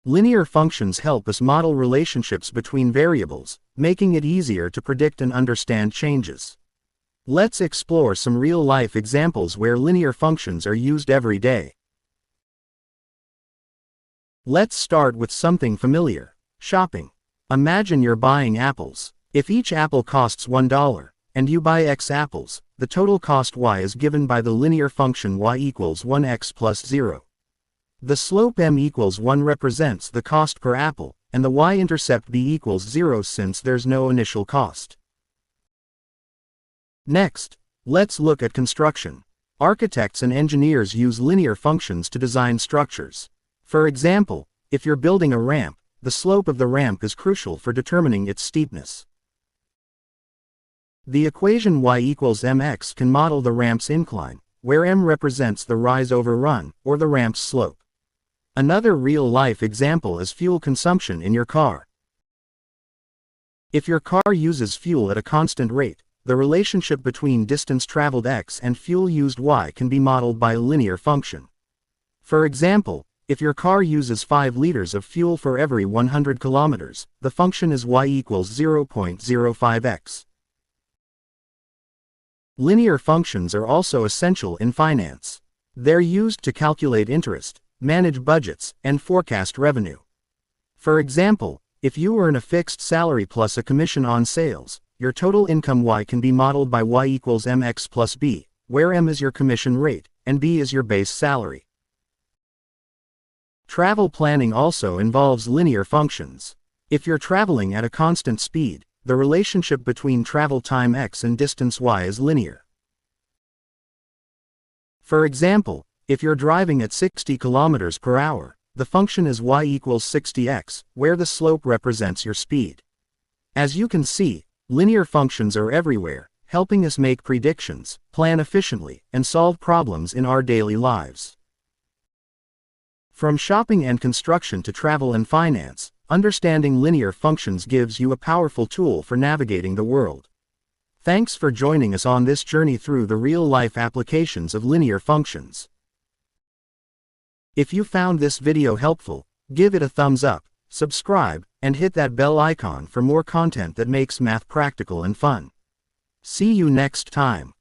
Linear functions help us model relationships between variables, making it easier to predict and understand changes. Let's explore some real-life examples where linear functions are used every day. Let's start with something familiar: shopping. Imagine you're buying apples. If each apple costs $1, and you buy X apples, the total cost Y is given by the linear function Y equals 1x plus 0. The slope m equals 1 represents the cost per apple, and the y-intercept b equals 0 since there's no initial cost. Next, let's look at construction. Architects and engineers use linear functions to design structures. For example, if you're building a ramp, the slope of the ramp is crucial for determining its steepness. The equation y equals mx can model the ramp's incline, where m represents the rise over run, or the ramp's slope. Another real-life example is fuel consumption in your car. If your car uses fuel at a constant rate, the relationship between distance traveled x and fuel used y can be modeled by a linear function. For example, if your car uses 5 liters of fuel for every 100 kilometers, the function is y equals 0.05x. Linear functions are also essential in finance. They're used to calculate interest, manage budgets, and forecast revenue. For example, if you earn a fixed salary plus a commission on sales, your total income y can be modeled by y equals mx plus b, where m is your commission rate, and b is your base salary. Travel planning also involves linear functions. If you're traveling at a constant speed, the relationship between travel time x and distance y is linear. For example, if you're driving at 60 kilometers per hour, the function is y equals 60x, where the slope represents your speed. As you can see, linear functions are everywhere, helping us make predictions, plan efficiently, and solve problems in our daily lives. From shopping and construction to travel and finance, understanding linear functions gives you a powerful tool for navigating the world. Thanks for joining us on this journey through the real-life applications of linear functions. If you found this video helpful, give it a thumbs up, subscribe, and hit that bell icon for more content that makes math practical and fun. See you next time.